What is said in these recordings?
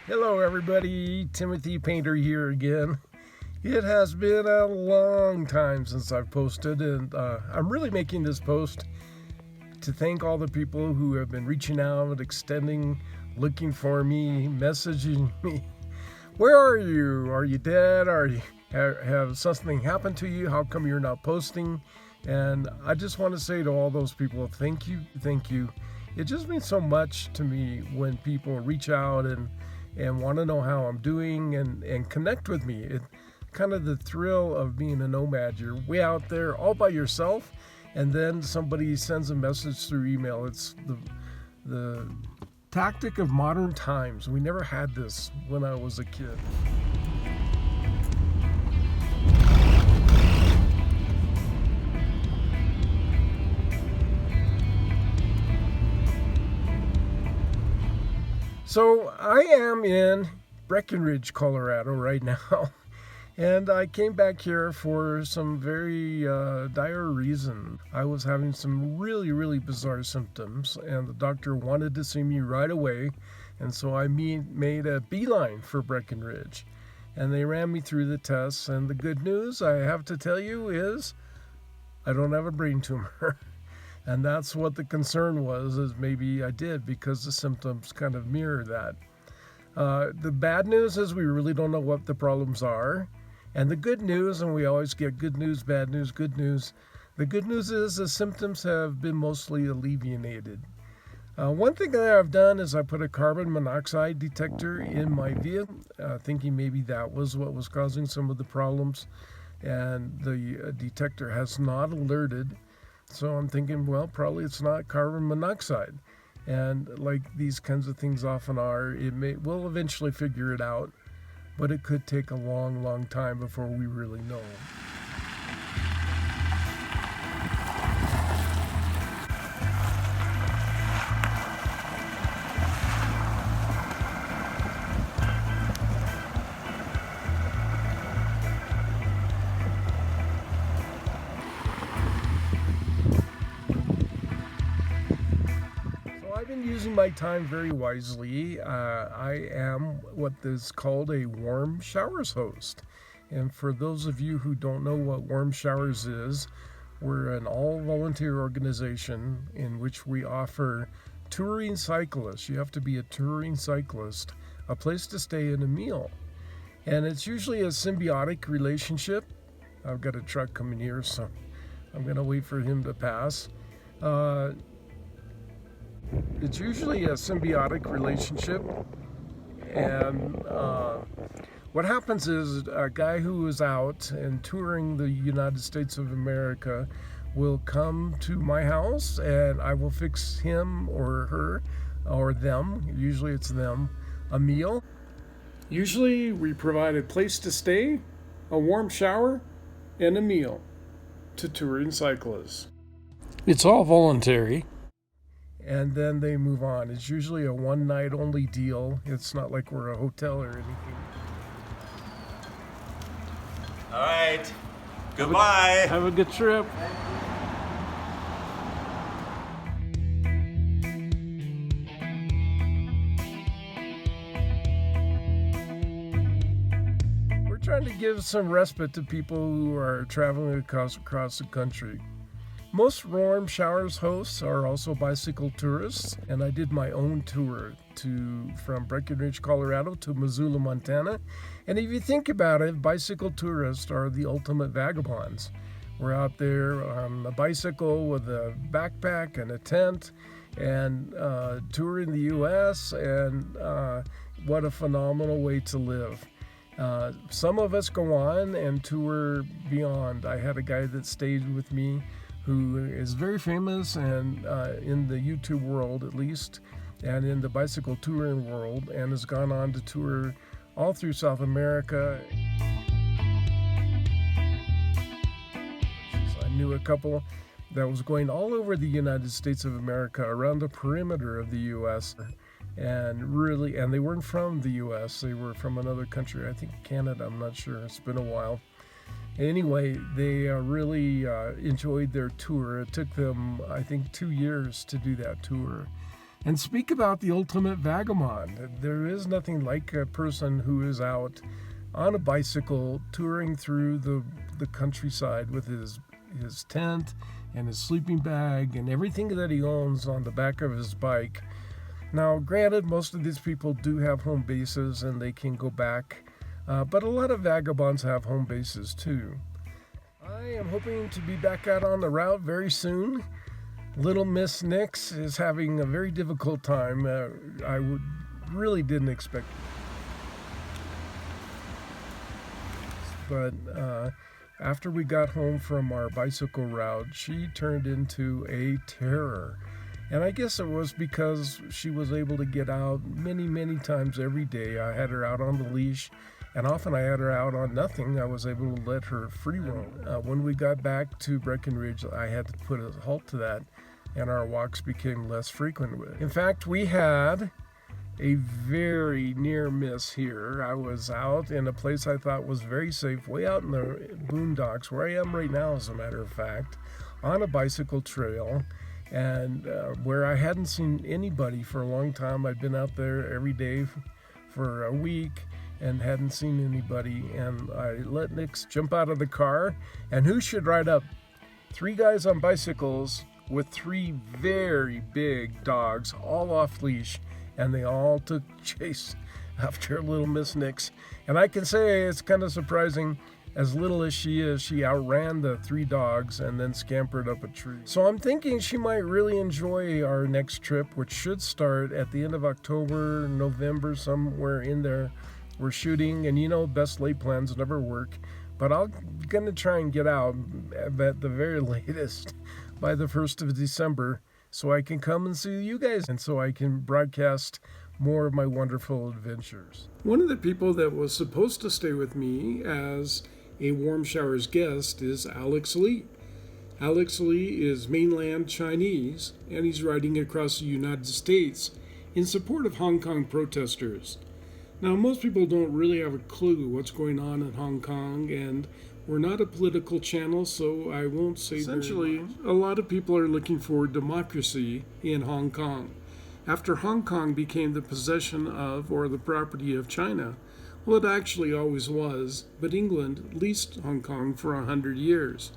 Hello everybody, Timothy Painter here again. It has been a long time since I've posted, and I'm really making this post to thank all the people who have been reaching out, extending, looking for me, messaging me. Where are you? Are you dead? Are you have something happened to you? How come you're not posting? And I just want to say to all those people, thank you, thank you. It just means so much to me when people reach out and want to know how I'm doing and connect with me. It kind of the thrill of being a nomad. You're way out there all by yourself, and then somebody sends a message through email. It's the tactic of modern times. We never had this when I was a kid. So I am in Breckenridge, Colorado right now, and I came back here for some very dire reason. I was having some really bizarre symptoms, and the doctor wanted to see me right away, and so I made a beeline for Breckenridge, and they ran me through the tests, and the good news I have to tell you is I don't have a brain tumor. And that's what the concern was, is maybe I did, because the symptoms kind of mirror that. The bad news is we really don't know what the problems are. And the good news, and we always get good news, bad news, good news. The good news is the symptoms have been mostly alleviated. One thing that I've done is I put a carbon monoxide detector in my vehicle, thinking maybe that was what was causing some of the problems. And the detector has not alerted. So I'm thinking, well, probably it's not carbon monoxide. And like these kinds of things often are, we'll eventually figure it out, but it could take a long time before we really know. I've been using my time very wisely. I am what is called a warm showers host. And for those of you who don't know what warm showers is, we're an all-volunteer organization in which we offer touring cyclists. You have to be a touring cyclist, a place to stay, and a meal. And it's usually a symbiotic relationship. I've got a truck coming here, so I'm going to wait for him to pass. It's usually a symbiotic relationship, and what happens is a guy who is out and touring the United States of America will come to my house, and I will fix him or her or them, usually it's them, a meal. Usually we provide a place to stay, a warm shower, and a meal to touring cyclists. It's all voluntary. And then they move on. It's usually a one night only deal. It's not like we're a hotel or anything. All right. Goodbye. Have a good trip. We're trying to give some respite to people who are traveling across the country. Most warm showers hosts are also bicycle tourists, and I did my own tour from Breckenridge, Colorado to Missoula, Montana. And if you think about it, bicycle tourists are the ultimate vagabonds. We're out there on a bicycle with a backpack and a tent and touring the U.S., and what a phenomenal way to live. Some of us go on and tour beyond. I had a guy that stayed with me who is very famous and in the YouTube world at least, and in the bicycle touring world, and has gone on to tour all through South America. I knew a couple that was going all over the United States of America, around the perimeter of the U.S., and they weren't from the U.S., they were from another country, I think Canada, I'm not sure, it's been a while. Anyway, they really enjoyed their tour. It took them, I think, 2 years to do that tour. and speak about the ultimate vagabond. There is nothing like a person who is out on a bicycle touring through the countryside with his tent and his sleeping bag and everything that he owns on the back of his bike. Now, granted, most of these people do have home bases and they can go back, but a lot of vagabonds have home bases too. I am hoping to be back out on the route very soon. Little Ms Nyx is having a very difficult time. I really didn't expect it. But after we got home from our bicycle route, she turned into a terror. And I guess it was because she was able to get out many, many times every day. I had her out on the leash, and often I had her out on nothing. I was able to let her free roam. When we got back to Breckenridge, I had to put a halt to that, and our walks became less frequent. In fact, we had a very near miss here. I was out in a place I thought was very safe, way out in the boondocks, where I am right now, as a matter of fact, on a bicycle trail, and where I hadn't seen anybody for a long time. I'd been out there every day for a week and hadn't seen anybody, and I let Nyx jump out of the car, and who should ride up? 3 guys on bicycles with 3 very big dogs, all off leash, and they all took chase after little Ms Nyx. And I can say it's kind of surprising, as little as she is, she outran the 3 dogs and then scampered up a tree. So I'm thinking she might really enjoy our next trip, which should start at the end of October, November, somewhere in there. We're shooting, and you know, best laid plans never work, but I'm gonna try and get out at the very latest by the 1st of December, so I can come and see you guys, and so I can broadcast more of my wonderful adventures. One of the people that was supposed to stay with me as a Warm Showers guest is Alex Lee. Alex Lee is mainland Chinese, and he's riding across the United States in support of Hong Kong protesters. Now, most people don't really have a clue what's going on in Hong Kong, and we're not a political channel, so I won't say. Essentially, a lot of people are looking for democracy in Hong Kong. After Hong Kong became the possession of, or the property of, China, well, it actually always was, but England leased Hong Kong for 100 years.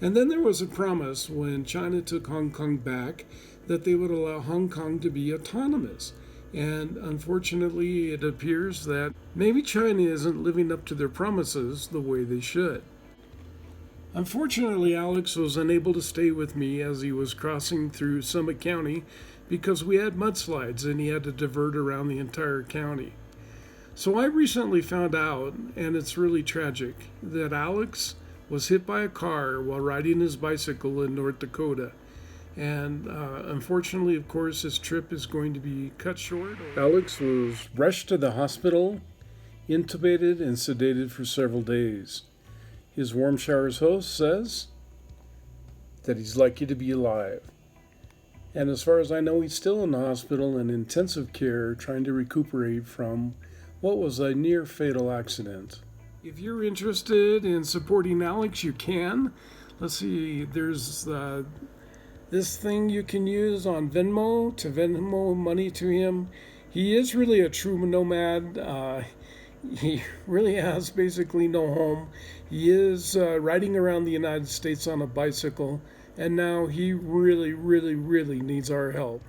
And then there was a promise when China took Hong Kong back that they would allow Hong Kong to be autonomous. And unfortunately, it appears that maybe China isn't living up to their promises the way they should. Unfortunately, Alex was unable to stay with me as he was crossing through Summit County because we had mudslides and he had to divert around the entire county. So I recently found out, and it's really tragic, that Alex was hit by a car while riding his bicycle in North Dakota. And unfortunately, of course, his trip is going to be cut short. Alex was rushed to the hospital, intubated and sedated for several days. His Warm Showers host says that he's lucky to be alive. And as far as I know, he's still in the hospital in intensive care trying to recuperate from what was a near fatal accident. If you're interested in supporting Alex, you can. Let's see, there's this thing you can use on Venmo to Venmo money to him. He is really a true nomad. He really has basically no home. He is riding around the United States on a bicycle, and now he really, really, really needs our help.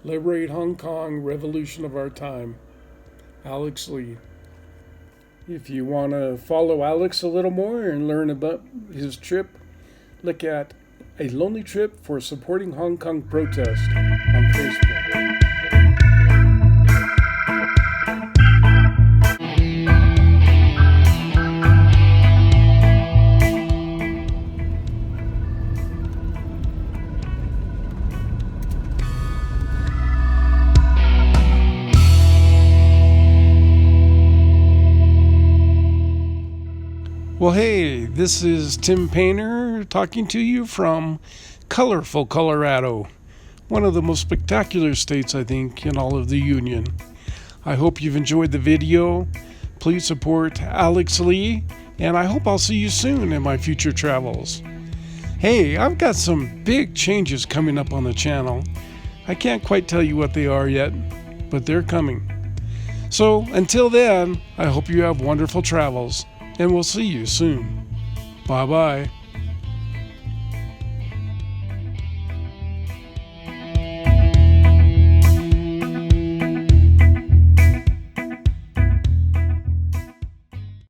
Liberate Hong Kong, revolution of our time. Alex Lee. If you want to follow Alex a little more and learn about his trip, look at A Lonely Trip for Supporting Hong Kong Protest on Facebook. Well, hey, this is Tim Painter talking to you from colorful Colorado, one of the most spectacular states, I think, in all of the Union. I hope you've enjoyed the video. Please support Alex Lee, and I hope I'll see you soon in my future travels. Hey, I've got some big changes coming up on the channel. I can't quite tell you what they are yet, but they're coming. So until then, I hope you have wonderful travels, and we'll see you soon. Bye-bye.